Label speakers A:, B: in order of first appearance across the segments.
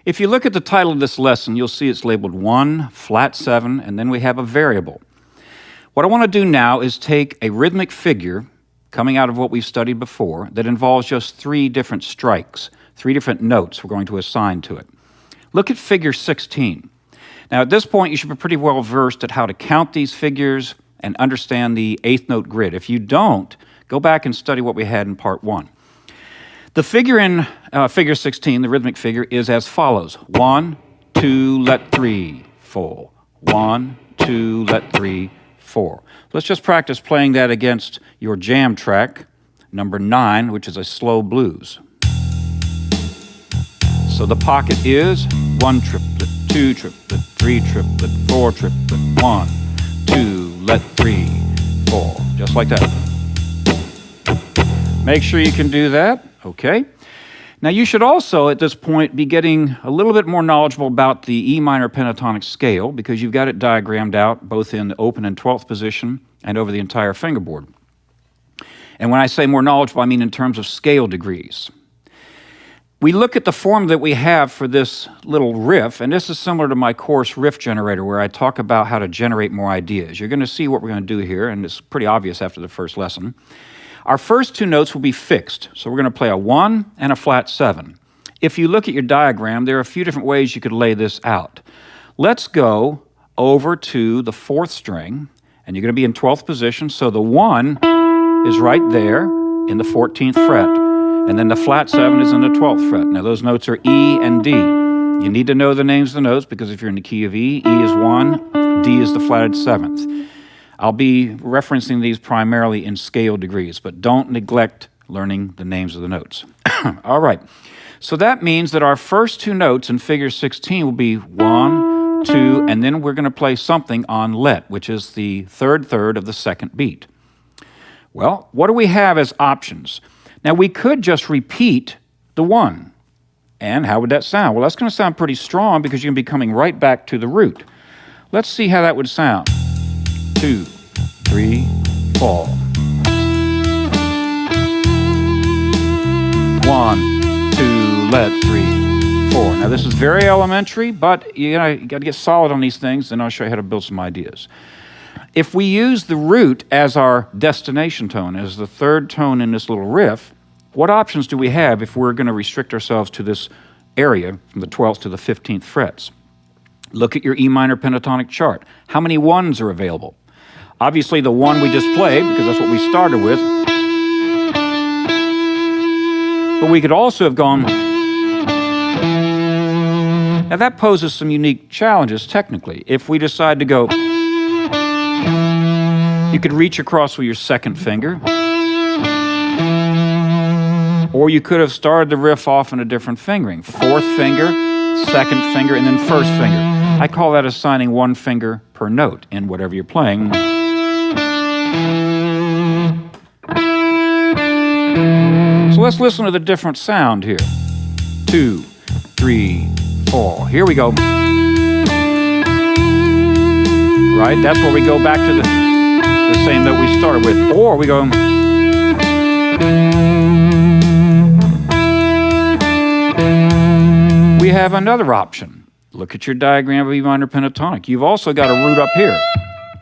A: If you look at the title of this lesson, you'll see it's labeled 1, flat 7, and then we have a variable. What I want to do now is take a rhythmic figure coming out of what we've studied before that involves just 3 different strikes, 3 different notes we're going to assign to it. Look at figure 16. Now at this point you should be pretty well versed at how to count these figures and understand the 8th note grid. If you don't, go back and study what we had in part 1. The figure in figure 16, the rhythmic figure, is as follows. 1, 2, let 3, 4. 1, 2, let 3, 4. Let's just practice playing that against your jam track, number 9, which is a slow blues. So the pocket is 1 triplet, 2 triplet, 3 triplet, 4 triplet, 1, 2, let 3, 4. Just like that. Make sure you can do that. Okay. Now you should also, at this point, be getting a little bit more knowledgeable about the E minor pentatonic scale because you've got it diagrammed out both in the open and 12th position and over the entire fingerboard. And when I say more knowledgeable, I mean in terms of scale degrees. We look at the form that we have for this little riff, and this is similar to my course Riff Generator, where I talk about how to generate more ideas. You're going to see what we're going to do here, and it's pretty obvious after the first lesson. Our first 2 notes will be fixed, so we're going to play a 1 and a flat 7. If you look at your diagram, there are a few different ways you could lay this out. Let's go over to the 4th string, and you're going to be in 12th position, so the 1 is right there in the 14th fret, and then the flat 7 is in the 12th fret. Now those notes are E and D. You need to know the names of the notes because if you're in the key of E, E is 1, D is the flatted 7th. I'll be referencing these primarily in scale degrees, but don't neglect learning the names of the notes. All right, so that means that our first 2 notes in figure 16 will be 1, 2, and then we're going to play something on let, which is the 3rd third of the 2nd beat. Well, what do we have as options? Now we could just repeat the 1. And how would that sound? Well, that's going to sound pretty strong because you're going to be coming right back to the root. Let's see how that would sound. 2, 3, 4. 1, 2, let 3, 4. Now this is very elementary, but you got to get solid on these things, and I'll show you how to build some ideas. If we use the root as our destination tone, as the 3rd tone in this little riff, what options do we have if we're going to restrict ourselves to this area from the 12th to the 15th frets? Look at your E minor pentatonic chart. How many 1s are available? Obviously the 1 we just played, because that's what we started with. But we could also have gone... Now that poses some unique challenges technically. If we decide to go... You could reach across with your 2nd finger. Or you could have started the riff off in a different fingering. 4th finger, 2nd finger, and then 1st finger. I call that assigning 1 finger per note in whatever you're playing. So let's listen to the different sound here. 2, 3, 4. Here we go. Right? That's where we go back to the same note we started with. Or we go... We have another option. Look at your diagram of E minor pentatonic. You've also got a root up here.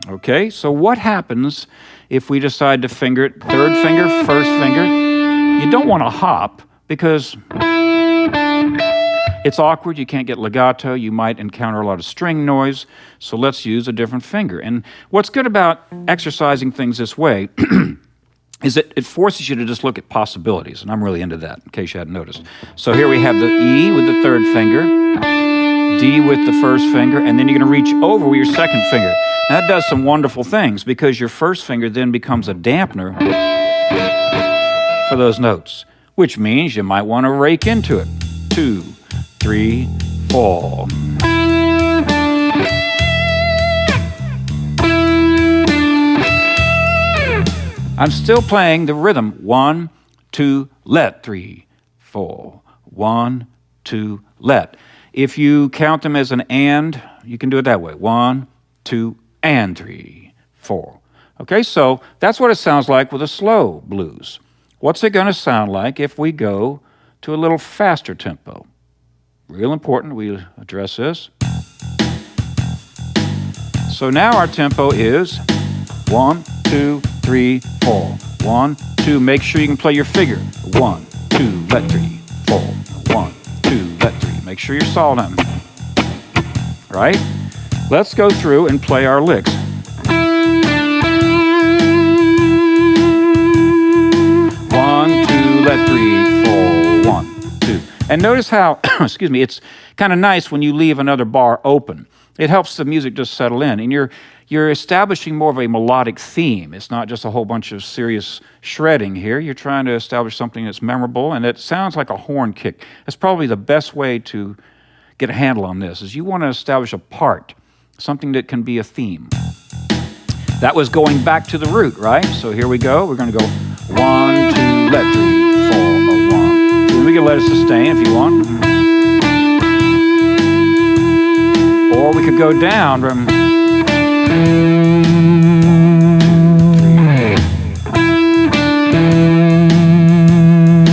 A: Okay, so what happens if we decide to finger it 3rd finger, 1st finger? You don't want to hop because it's awkward. You can't get legato. You might encounter a lot of string noise. So let's use a different finger. And what's good about exercising things this way is that it forces you to just look at possibilities. And I'm really into that, in case you hadn't noticed. So here we have the E with the 3rd finger, D with the 1st finger, and then you're going to reach over with your 2nd finger. Now that does some wonderful things because your 1st finger then becomes a dampener for those notes, which means you might want to rake into it. 2, 3, 4. I'm still playing the rhythm. 1, 2, let 3, 4. 1, 2, let. If you count them as an and, you can do it that way. 1, 2, and 3, 4. Okay, so that's what it sounds like with a slow blues. What's it going to sound like if we go to a little faster tempo? Real important we address this. So now our tempo is 1, 2, 3, 4. 1, 2, make sure you can play your figure. 1, 2, let 3, 4. 1, 2, let 3. Make sure you're solid on them. Right? Let's go through and play our licks. 1, 2, let 3, 4. 1, 2. And notice how, excuse me, it's kind of nice when you leave another bar open. It helps the music just settle in, and you're establishing more of a melodic theme. It's not just a whole bunch of serious shredding here. You're trying to establish something that's memorable, and it sounds like a horn kick. That's probably the best way to get a handle on this, is you want to establish a part, something that can be a theme. That was going back to the root, right? So here we go. We're going to go 1, 2, let 3, 4, 1. So we can let it sustain if you want. Or we could go down from...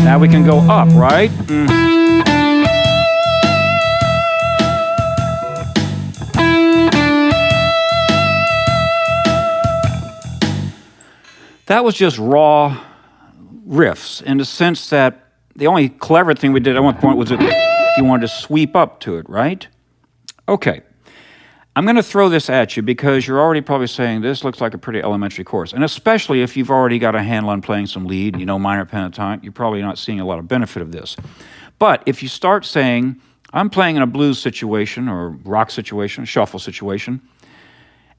A: Now we can go up, right? That was just raw riffs in the sense that the only clever thing we did at one point was that if you wanted to sweep up to it, right? Okay. I'm going to throw this at you because you're already probably saying this looks like a pretty elementary course. And especially if you've already got a handle on playing some lead, you know minor pentatonic, you're probably not seeing a lot of benefit of this. But if you start saying, I'm playing in a blues situation or rock situation, shuffle situation,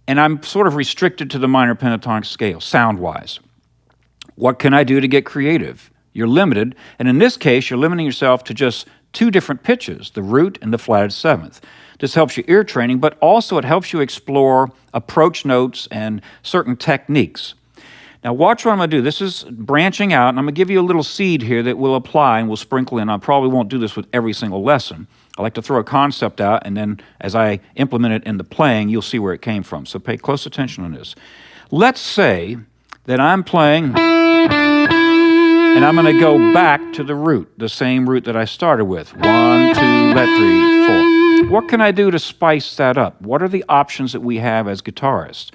A: and I'm sort of restricted to the minor pentatonic scale, sound-wise, what can I do to get creative? You're limited, and in this case, you're limiting yourself to just 2 different pitches, the root and the flatted seventh. This helps you ear training, but also it helps you explore approach notes and certain techniques. Now watch what I'm going to do. This is branching out, and I'm going to give you a little seed here that will apply and we'll sprinkle in. I probably won't do this with every single lesson. I like to throw a concept out, and then as I implement it in the playing, you'll see where it came from. So pay close attention on this. Let's say that I'm playing, and I'm going to go back to the root, the same root that I started with. 1, 2, let 3, 4. What can I do to spice that up? What are the options that we have as guitarists?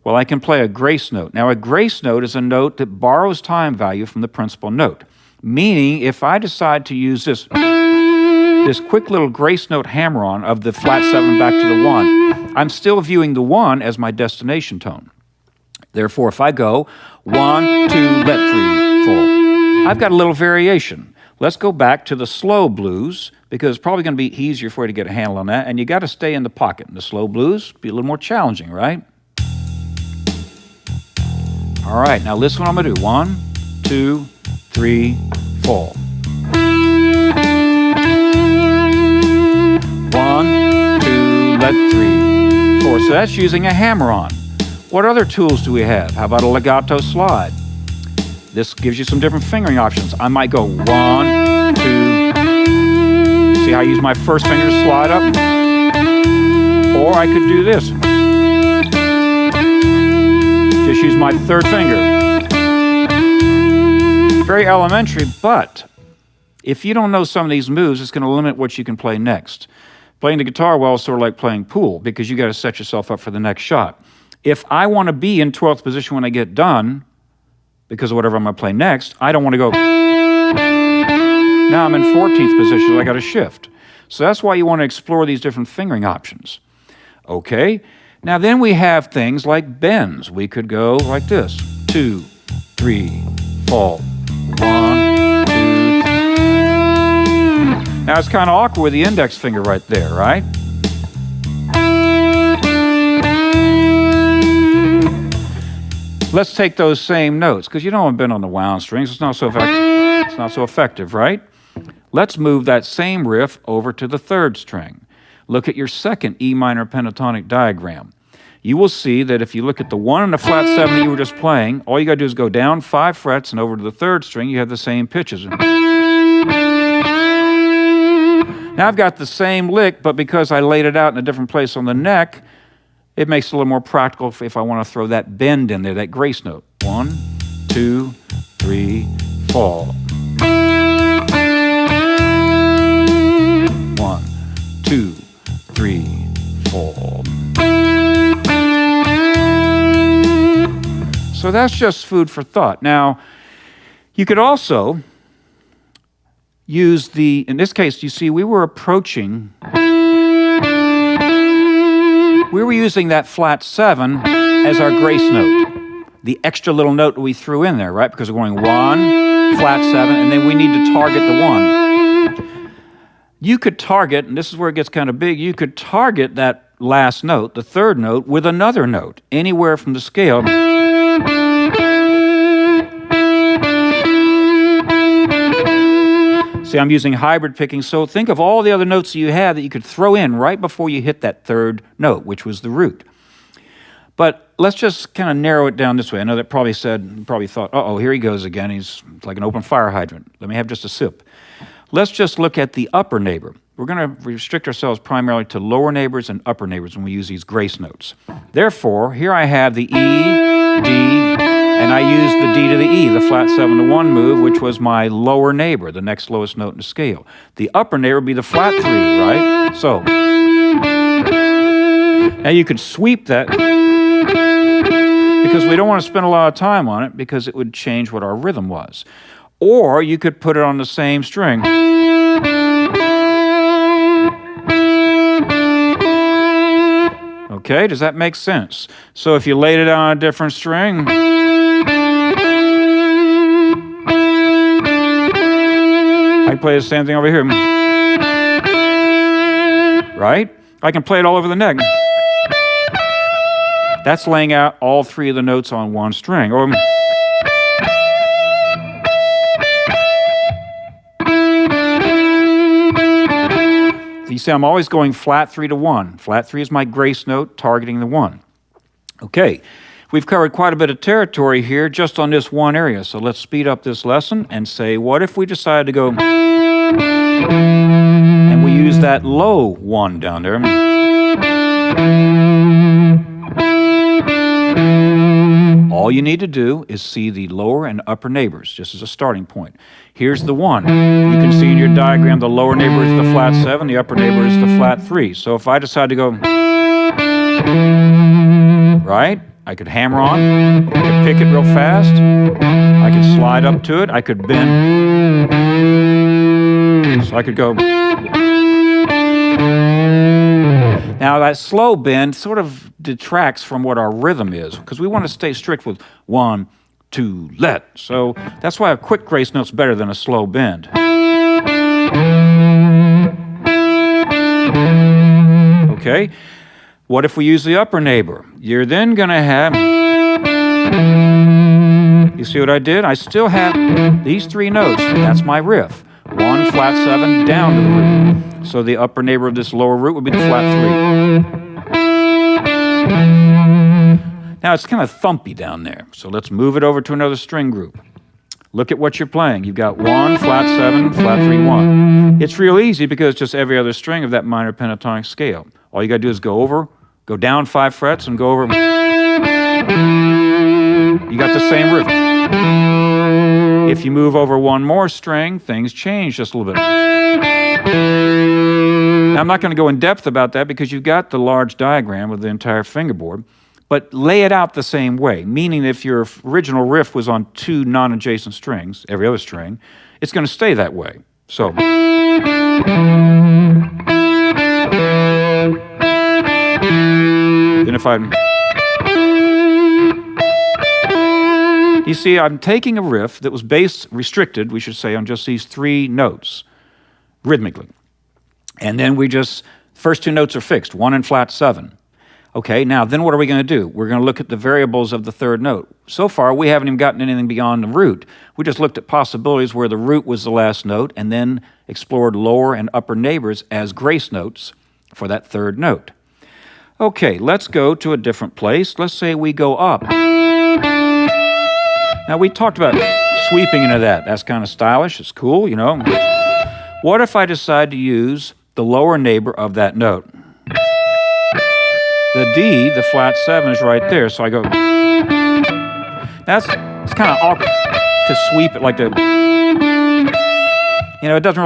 A: Well, I can play a grace note. Now, a grace note is a note that borrows time value from the principal note, meaning if I decide to use this quick little grace note hammer-on of the flat 7 back to the 1, I'm still viewing the 1 as my destination tone. Therefore, if I go 1, 2, let 3, 4, I've got a little variation. Let's go back to the slow blues, because it's probably going to be easier for you to get a handle on that, and you got to stay in the pocket. In the slow blues, be a little more challenging, right? All right, now listen what I'm going to do. 1, 2, 3, 4. 1, 2, let 3, 4. So that's using a hammer-on. What other tools do we have? How about a legato slide? This gives you some different fingering options. I might go 1, 2. See how I use my first finger to slide up? Or I could do this. Just use my third finger. Very elementary, but if you don't know some of these moves, it's going to limit what you can play next. Playing the guitar well is sort of like playing pool, because you got to set yourself up for the next shot. If I want to be in 12th position when I get done, because of whatever I'm going to play next, I don't want to go, now I'm in 14th position, so I got to shift. So that's why you want to explore these different fingering options. Okay, now then we have things like bends. We could go like this, 2, 3, 4, 1, 2. Now it's kind of awkward with the index finger right there, right? Let's take those same notes, because you don't want to bend on the wound strings. It's not so effective. It's not so effective, right? Let's move that same riff over to the 3rd string. Look at your second E minor pentatonic diagram. You will see that if you look at the 1 and the flat 7 that you were just playing, all you got to do is go down 5 frets and over to the 3rd string, you have the same pitches. Now I've got the same lick, but because I laid it out in a different place on the neck, it makes it a little more practical if I want to throw that bend in there, that grace note. 1, 2, 3, 4. 1, that's just food for thought. Now, you could also use in this case, you see, we were using that flat 7 as our grace note, the extra little note we threw in there, right? Because we're going 1, flat 7, and then we need to target the 1. You could target, and this is where it gets kind of big, you could target that last note, the third note, with another note, anywhere from the scale. See, I'm using hybrid picking, so think of all the other notes you had that you could throw in right before you hit that third note, which was the root. But let's just kind of narrow it down this way. I know that probably thought, uh-oh, here he goes again. He's like an open fire hydrant. Let me have just a sip. Let's just look at the upper neighbor. We're going to restrict ourselves primarily to lower neighbors and upper neighbors when we use these grace notes. Therefore, here I have the E, D, and I use the D to the E, the flat 7 to 1 move, which was my lower neighbor, the next lowest note in the scale. The upper neighbor would be the flat 3, right? So, now you could sweep that, because we don't want to spend a lot of time on it because it would change what our rhythm was. Or you could put it on the same string. Okay, does that make sense? So if you laid it on a different string, I can play the same thing over here. Right? I can play it all over the neck. That's laying out all 3 of the notes on one string. Or you see, I'm always going flat 3 to 1. Flat 3 is my grace note, targeting the 1. Okay, we've covered quite a bit of territory here just on this one area. So let's speed up this lesson and say, what if we decided to go and we use that low 1 down there? All you need to do is see the lower and upper neighbors, just as a starting point. Here's the 1. You can see in your diagram the lower neighbor is the flat 7, the upper neighbor is the flat 3. So if I decide to go, right, I could hammer on, I could pick it real fast, I could slide up to it, I could bend, so I could go. Now that slow bend sort of detracts from what our rhythm is, because we want to stay strict with 1, 2, let. So that's why a quick grace note's better than a slow bend. Okay, what if we use the upper neighbor? You're then going to have, you see what I did? I still have these 3 notes. That's my riff. 1, flat 7, down to the root. So the upper neighbor of this lower root would be the flat 3. Now it's kind of thumpy down there. So let's move it over to another string group. Look at what you're playing. You've got 1, flat 7, flat 3, 1. It's real easy because it's just every other string of that minor pentatonic scale. All you got to do is go down 5 frets and go over. You got the same riff. If you move over one more string, things change just a little bit. Now, I'm not going to go in depth about that because you've got the large diagram of the entire fingerboard, but lay it out the same way, meaning if your original riff was on 2 non-adjacent strings, every other string, it's going to stay that way. So, then if you see, I'm taking a riff that was restricted, we should say, on just these 3 notes, rhythmically. And then first 2 notes are fixed, 1 and flat 7. Okay, now then what are we going to do? We're going to look at the variables of the third note. So far, we haven't even gotten anything beyond the root. We just looked at possibilities where the root was the last note and then explored lower and upper neighbors as grace notes for that third note. Okay, let's go to a different place. Let's say we go up. Now, we talked about sweeping into that. That's kind of stylish. It's cool, you know. What if I decide to use the lower neighbor of that note? The D, the flat 7, is right there, so I go. It's kind of awkward to sweep it like that. You know, it doesn't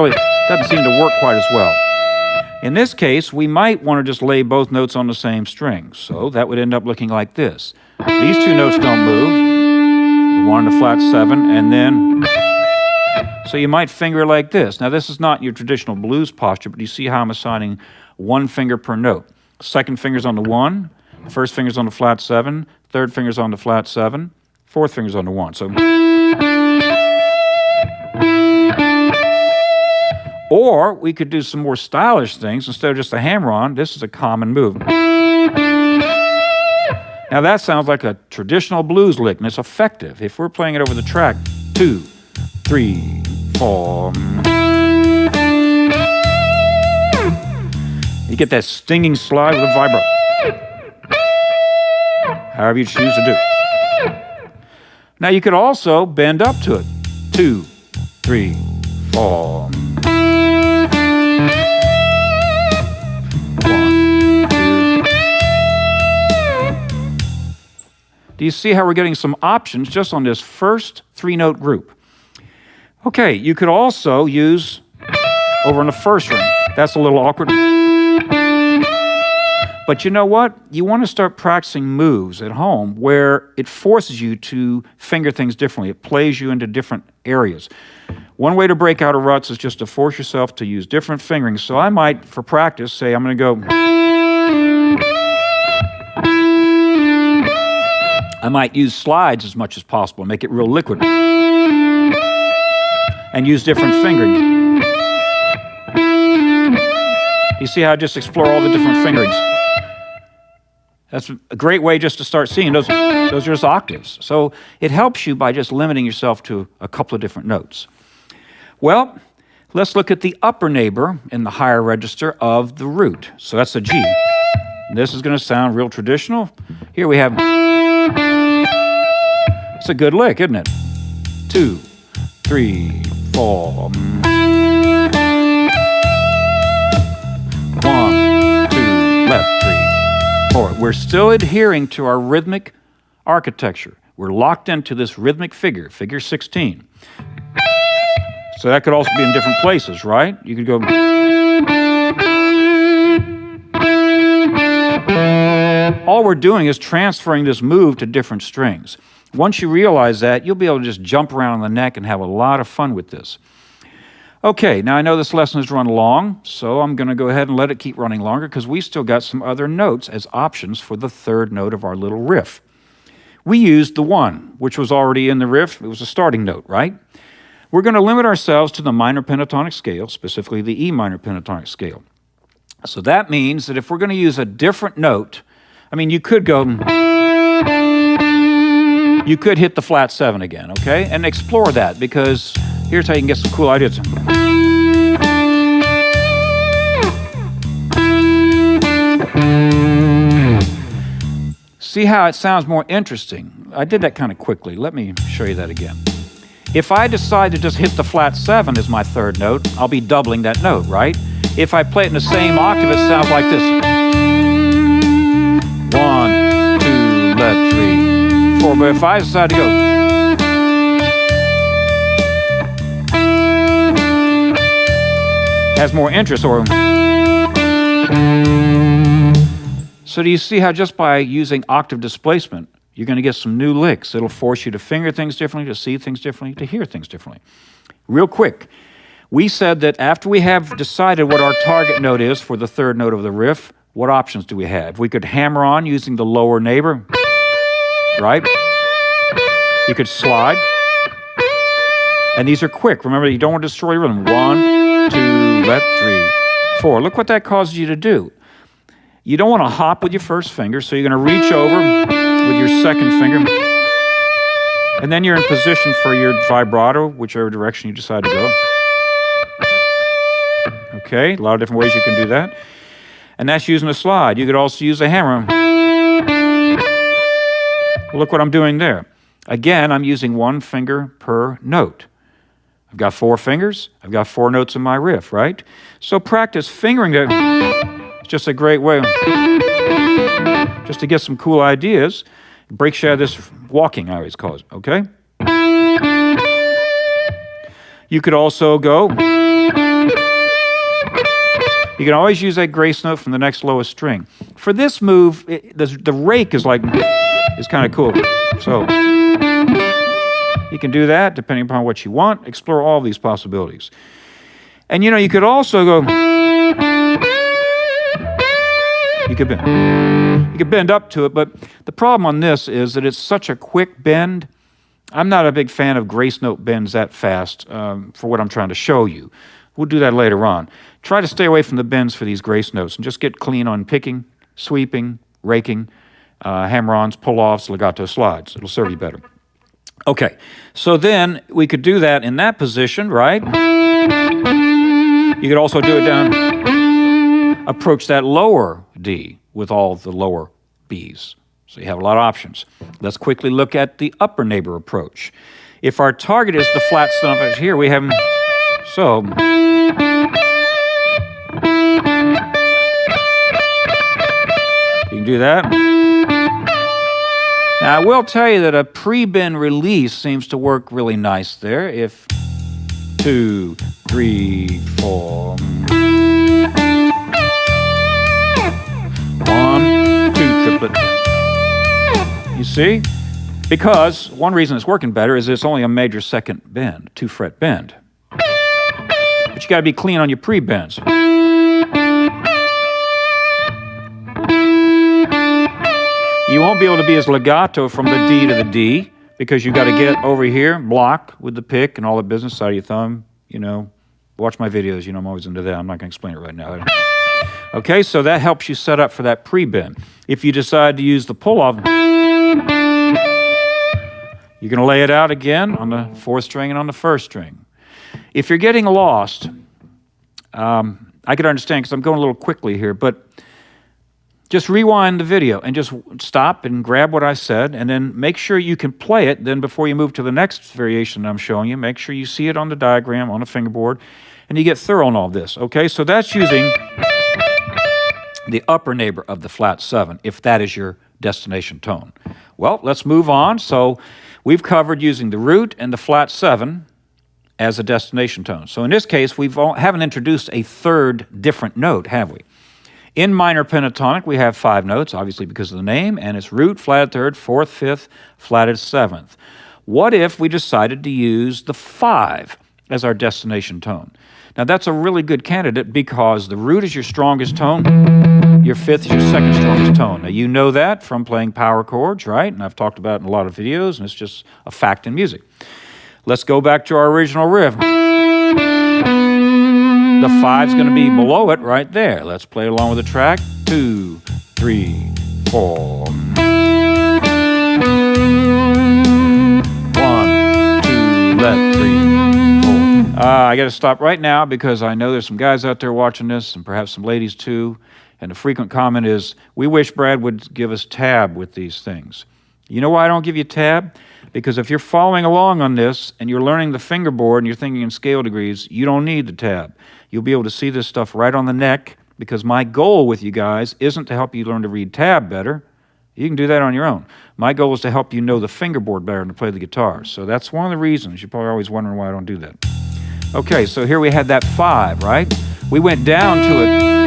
A: seem to work quite as well. In this case, we might want to just lay both notes on the same string, so that would end up looking like this. These 2 notes don't move. 1 and the flat 7, and then, so you might finger like this. Now this is not your traditional blues posture, but you see how I'm assigning one finger per note. Second finger's on the 1, first finger's on the flat 7, third finger's on the flat 7, fourth finger's on the 1. So, or we could do some more stylish things. Instead of just a hammer-on, this is a common move. Now that sounds like a traditional blues lick, and it's effective. If we're playing it over the track, 2, 3, 4. You get that stinging slide with a vibrato. However you choose to do. Now you could also bend up to it. 2, 3, 4. 1, 2. Do you see how we're getting some options just on this first 3-note group? Okay, you could also use over in the first ring. That's a little awkward. But you know what? You want to start practicing moves at home where it forces you to finger things differently. It plays you into different areas. One way to break out of ruts is just to force yourself to use different fingerings. So I might, for practice, say I'm going to go. I might use slides as much as possible, make it real liquid. And use different fingering. You see how I just explore all the different fingerings? That's a great way just to start seeing. Those are just octaves. So it helps you by just limiting yourself to a couple of different notes. Well, let's look at the upper neighbor in the higher register of the root. So that's a G. This is going to sound real traditional. Here we have, it's a good lick, isn't it? 2, 3, 4. 1, 2, left, 3, 4. We're still adhering to our rhythmic architecture. We're locked into this rhythmic figure, figure 16. So that could also be in different places, right? You could go. All we're doing is transferring this move to different strings. Once you realize that, you'll be able to just jump around on the neck and have a lot of fun with this. Okay, now I know this lesson has run long, so I'm going to go ahead and let it keep running longer because we still got some other notes as options for the third note of our little riff. We used the 1, which was already in the riff. It was a starting note, right? We're going to limit ourselves to the minor pentatonic scale, specifically the E minor pentatonic scale. So that means that if we're going to use a different note, I mean, you could go, you could hit the flat 7 again, okay? And explore that, because here's how you can get some cool ideas. See how it sounds more interesting? I did that kind of quickly. Let me show you that again. If I decide to just hit the flat 7 as my third note, I'll be doubling that note, right? If I play it in the same octave, it sounds like this. 1, 2, left, 3, 4. But if I decide to go, has more interest, or. So do you see how just by using octave displacement, you're going to get some new licks? It'll force you to finger things differently, to see things differently, to hear things differently. Real quick, we said that after we have decided what our target note is for the third note of the riff, what options do we have? We could hammer on using the lower neighbor, right? You could slide. And these are quick. Remember, you don't want to destroy your rhythm. 1, 2, left, 3, 4. Look what that causes you to do. You don't want to hop with your first finger, so you're going to reach over with your second finger. And then you're in position for your vibrato, whichever direction you decide to go. Okay, a lot of different ways you can do that. And that's using a slide. You could also use a hammer. Look what I'm doing there. Again, I'm using one finger per note. I've got 4 fingers. I've got 4 notes in my riff, right? So practice fingering it. It's just a great way just to get some cool ideas. Breaks you out of this walking, I always call it, okay? You could also go. You can always use that grace note from the next lowest string. For this move, the rake is kind of cool. So You can do that depending upon what you want. Explore all these possibilities. And you could also go, you could bend up to it, but the problem on this is that it's such a quick bend. I'm not a big fan of grace note bends that fast for what I'm trying to show you. We'll do that later on. Try to stay away from the bends for these grace notes and just get clean on picking, sweeping, raking, hammer-ons, pull-offs, legato slides. It'll serve you better. Okay, so then we could do that in that position, right? You could also do it down, approach that lower D with all the lower Bs. So you have a lot of options. Let's quickly look at the upper neighbor approach. If our target is the flat seventh here, we have, so, you can do that. Now, I will tell you that a pre-bend release seems to work really nice there. If 2, 3, 4. 1, 2, triplet. You see? Because one reason it's working better is it's only a major second bend, 2-fret bend. But you got to be clean on your pre-bends. You won't be able to be as legato from the D to the D because you got to get over here, block with the pick and all the business, side of your thumb. Watch my videos. I'm always into that. I'm not going to explain it right now. Okay, so that helps you set up for that pre-bend. If you decide to use the pull-off, you're going to lay it out again on the 4th string and on the 1st string. If you're getting lost, I could understand because I'm going a little quickly here, but just rewind the video and just stop and grab what I said and then make sure you can play it. Then before you move to the next variation I'm showing you, make sure you see it on the diagram, on the fingerboard, and you get thorough on all this, okay? So that's using the upper neighbor of the flat 7, if that is your destination tone. Well, let's move on. So we've covered using the root and the flat 7 as a destination tone. So in this case, we haven't introduced a third different note, have we? In minor pentatonic, we have 5 notes, obviously because of the name, and it's root, flatted 3rd, 4th, 5th, flatted 7th. What if we decided to use the 5 as our destination tone? Now, that's a really good candidate because the root is your strongest tone, your 5th is your second strongest tone. Now, you know that from playing power chords, right? And I've talked about it in a lot of videos, and it's just a fact in music. Let's go back to our original riff. The 5's going to be below it right there. Let's play along with the track. 2, 3, 4. 1, 2, let 3, 4. I got to stop right now because I know there's some guys out there watching this and perhaps some ladies too. And the frequent comment is, we wish Brad would give us tab with these things. You know why I don't give you tab? Because if you're following along on this and you're learning the fingerboard and you're thinking in scale degrees, you don't need the tab. You'll be able to see this stuff right on the neck because my goal with you guys isn't to help you learn to read tab better. You can do that on your own. My goal is to help you know the fingerboard better and to play the guitar. So that's one of the reasons. You're probably always wondering why I don't do that. Okay, so here we had that 5, right? We went down to it.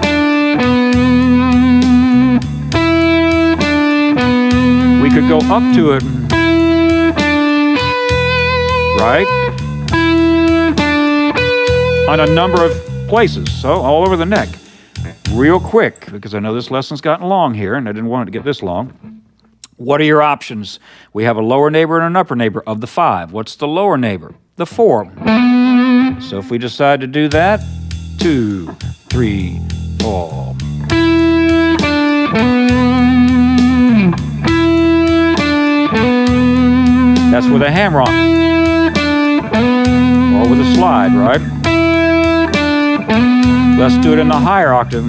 A: We could go up to it, right? On a number of places, so all over the neck. Real quick, because I know this lesson's gotten long here, and I didn't want it to get this long. What are your options? We have a lower neighbor and an upper neighbor of the 5. What's the lower neighbor? The 4. So if we decide to do that, 2, 3, 4. That's with a hammer on. Or with a slide, right? Let's do it in the higher octave.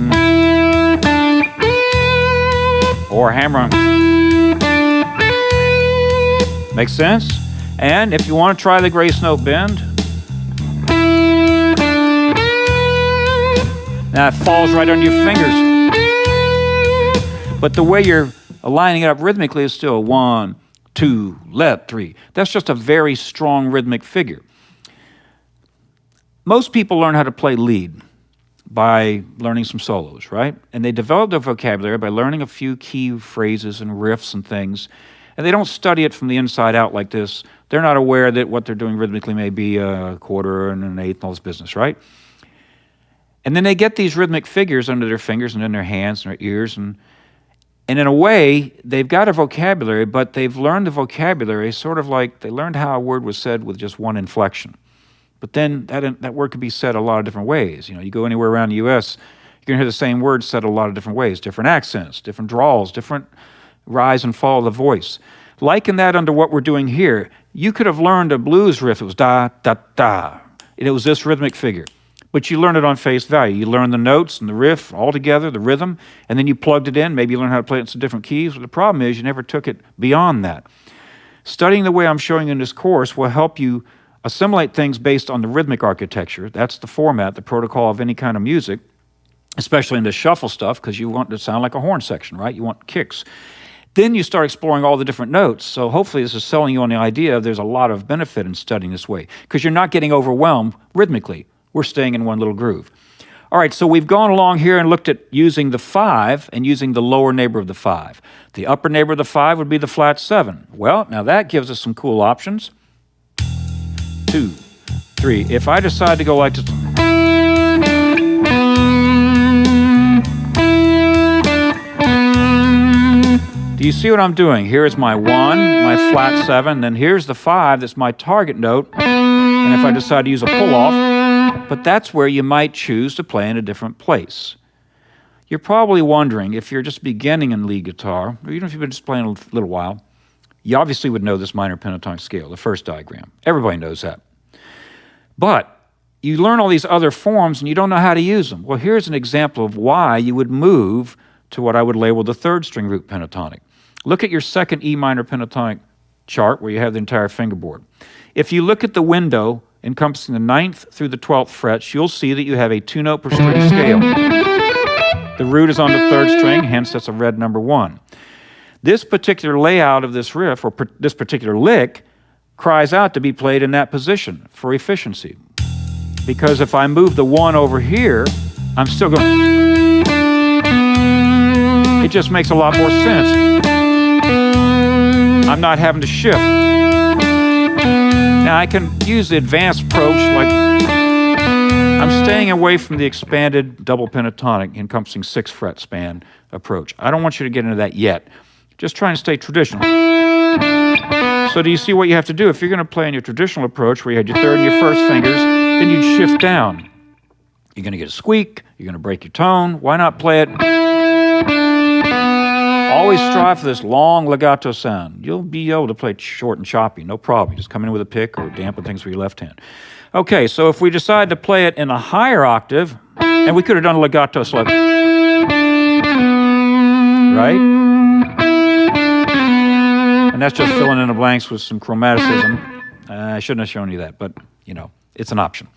A: Or hammer on. Makes sense? And if you want to try the grace note bend, now it falls right on your fingers. But the way you're lining it up rhythmically is still 1, 2, let 3. That's just a very strong rhythmic figure. Most people learn how to play lead by learning some solos, right? And they develop their vocabulary by learning a few key phrases and riffs and things. and they don't study it from the inside out like this. They're not aware that what they're doing rhythmically may be a quarter and an eighth and all this business, right? And then they get these rhythmic figures under their fingers and in their hands and their ears, and in a way, they've got a vocabulary, but they've learned the vocabulary sort of like they learned how a word was said with just one inflection. But then that word could be said a lot of different ways. You know, you go anywhere around the U.S., you're going to hear the same word said a lot of different ways, different accents, different drawls, different rise and fall of the voice. Liken that under what we're doing here. You could have learned a blues riff. It was da, da, da. And it was this rhythmic figure. But you learned it on face value. You learned the notes and the riff all together, the rhythm, and then you plugged it in. Maybe you learned how to play it in some different keys. But the problem is you never took it beyond that. Studying the way I'm showing in this course will help you assimilate things based on the rhythmic architecture. That's the format, the protocol of any kind of music, especially in the shuffle stuff, because you want it to sound like a horn section, right? You want kicks. Then you start exploring all the different notes. So hopefully this is selling you on the idea of there's a lot of benefit in studying this way, because you're not getting overwhelmed rhythmically. We're staying in one little groove. All right, so we've gone along here and looked at using the 5 and using the lower neighbor of the 5. The upper neighbor of the 5 would be the flat 7. Well, now that gives us some cool options. 2, 3. If I decide to go like this, do you see what I'm doing? Here is my 1, my flat 7, then here's the 5 that's my target note. And if I decide to use a pull-off, but that's where you might choose to play in a different place. You're probably wondering, if you're just beginning in lead guitar, or even if you've been just playing a little while, you obviously would know this minor pentatonic scale, the first diagram. Everybody knows that. But you learn all these other forms and you don't know how to use them. Well, here's an example of why you would move to what I would label the 3rd string root pentatonic. Look at your second E minor pentatonic chart where you have the entire fingerboard. If you look at the window encompassing the 9th through the 12th frets, you'll see that you have a 2-note per string scale. The root is on the 3rd string, hence that's a red number 1. This particular layout of this riff, or this particular lick, cries out to be played in that position for efficiency. Because if I move the 1 over here, I'm still going. It just makes a lot more sense. I'm not having to shift. Now I can use the advanced approach, like I'm staying away from the expanded double pentatonic encompassing 6 fret span approach. I don't want you to get into that yet. Just trying to stay traditional. So do you see what you have to do? If you're going to play in your traditional approach where you had your 3rd and your 1st fingers, then you'd shift down. You're going to get a squeak. You're going to break your tone. Why not play it? Always strive for this long legato sound. You'll be able to play short and choppy, no problem. You just come in with a pick or dampen things with your left hand. Okay, so if we decide to play it in a higher octave, and we could have done a legato slow, right? And that's just filling in the blanks with some chromaticism. I shouldn't have shown you that, but, you know, it's an option.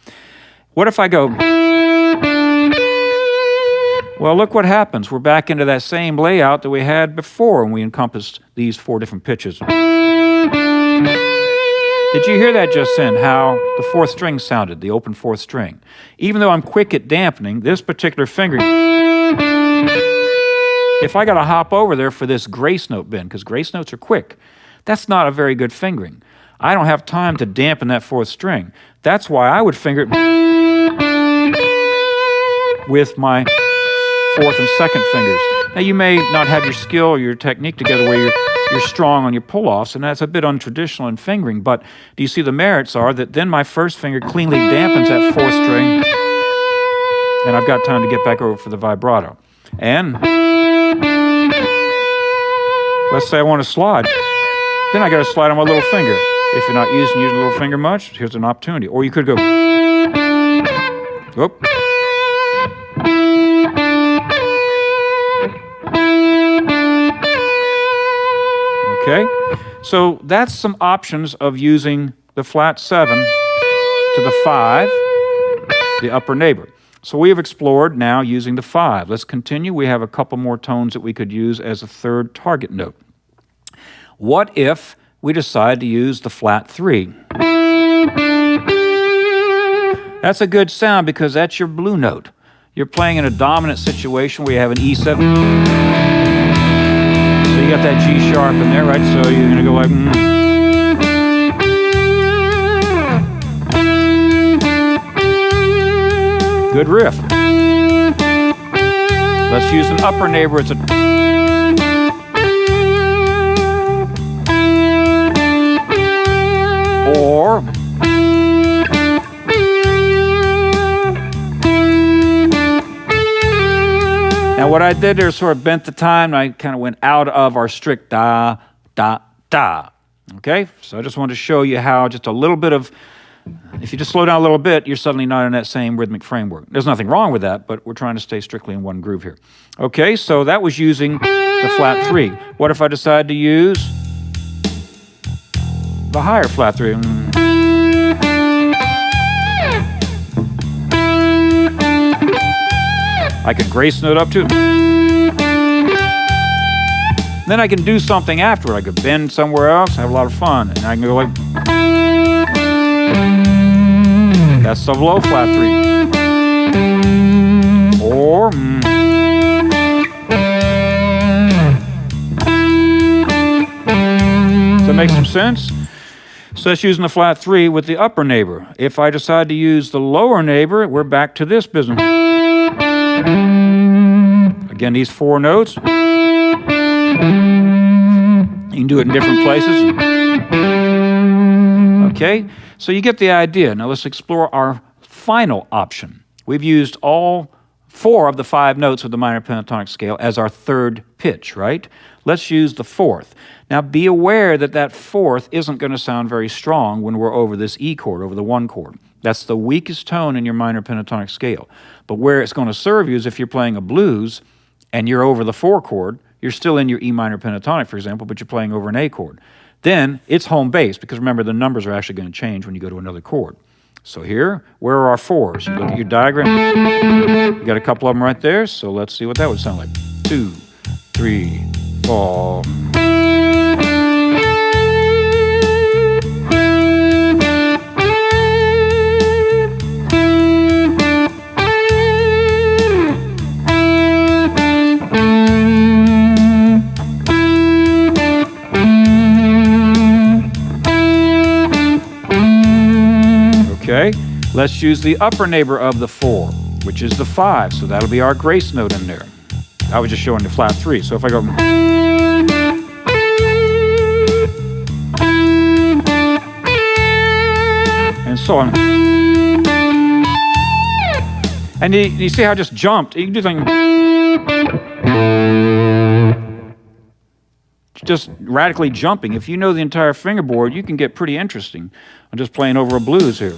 A: What if I go... Well, look what happens. We're back into that same layout that we had before when we encompassed these 4 different pitches. Did you hear that just then, how the 4th string sounded, the open 4th string? Even though I'm quick at dampening, this particular finger, if I got to hop over there for this grace note bend, because grace notes are quick, that's not a very good fingering. I don't have time to dampen that 4th string. That's why I would finger it with my 4th and 2nd fingers. Now, you may not have your skill or your technique together where you're strong on your pull-offs, and that's a bit untraditional in fingering, but do you see the merits are that then my 1st finger cleanly dampens that 4th string, and I've got time to get back over for the vibrato. And let's say I want to slide. Then I got to slide on my little finger. If you're not using the little finger much, here's an opportunity. Or you could go, whoop. Okay, so that's some options of using the flat 7 to the 5, the upper neighbor. So we have explored now using the 5. Let's continue. We have a couple more tones that we could use as a 3rd target note. What if we decide to use the flat 3? That's a good sound because that's your blue note. You're playing in a dominant situation where you have an E7. So you got that G sharp in there, right? So you're going to go like... Good riff. Let's use an upper neighbor as a... Or... Now what I did there is sort of bent the time, and I kind of went out of our strict da, da, da. Okay? So I just wanted to show you how just a little bit of... If you just slow down a little bit, you're suddenly not in that same rhythmic framework. There's nothing wrong with that, but we're trying to stay strictly in one groove here. Okay, so that was using the flat 3. What if I decide to use the higher flat 3? I could grace note up too. Then I can do something afterward. I could bend somewhere else, have a lot of fun, and I can go like... That's the low flat 3. Or... Does that make some sense? So that's using the flat 3 with the upper neighbor. If I decide to use the lower neighbor, we're back to this business. Again, these 4 notes. You can do it in different places. Okay, so you get the idea. Now let's explore our final option. We've used all 4 of the 5 notes of the minor pentatonic scale as our third pitch, right? Let's use the 4th. Now be aware that that 4th isn't going to sound very strong when we're over this E chord, over the 1 chord. That's the weakest tone in your minor pentatonic scale. But where it's going to serve you is if you're playing a blues and you're over the 4 chord, you're still in your E minor pentatonic, for example, but you're playing over an A chord. Then it's home base, because remember, the numbers are actually going to change when you go to another chord. So here, where are our 4s? You look at your diagram. You got a couple of them right there, so let's see what that would sound like. 2, 3, 4. Okay, let's use the upper neighbor of the 4, which is the 5, so that'll be our grace note in there. I was just showing the flat 3, so if I go... And so on. And you see how I just jumped? You can do things... Just radically jumping. If you know the entire fingerboard, you can get pretty interesting. I'm just playing over a blues here.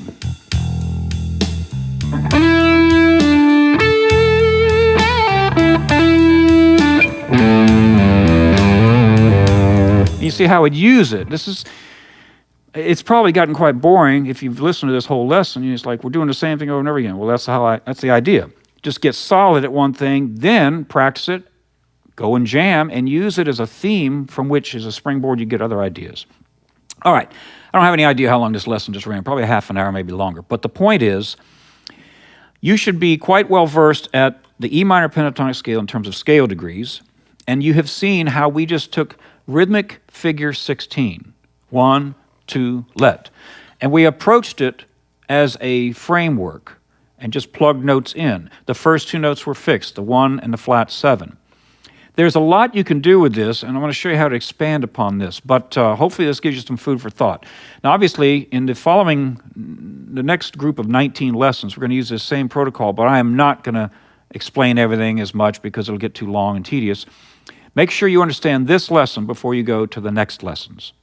A: You see how I'd use it. It's probably gotten quite boring if you've listened to this whole lesson. It's like, we're doing the same thing over and over again. Well, that's the idea. Just get solid at one thing, then practice it, go and jam, and use it as a theme from which, as a springboard, you get other ideas. All right, I don't have any idea how long this lesson just ran, probably half an hour, maybe longer. But the point is, you should be quite well versed at the E minor pentatonic scale in terms of scale degrees, and you have seen how we just took rhythmic figure 16, 1, 2, let, and we approached it as a framework and just plugged notes in. The first 2 notes were fixed, the 1 and the flat 7. There's a lot you can do with this, and I want to show you how to expand upon this, but hopefully this gives you some food for thought. Now, obviously, in the next group of 19 lessons, we're going to use this same protocol, but I am not going to explain everything as much because it'll get too long and tedious. Make sure you understand this lesson before you go to the next lessons.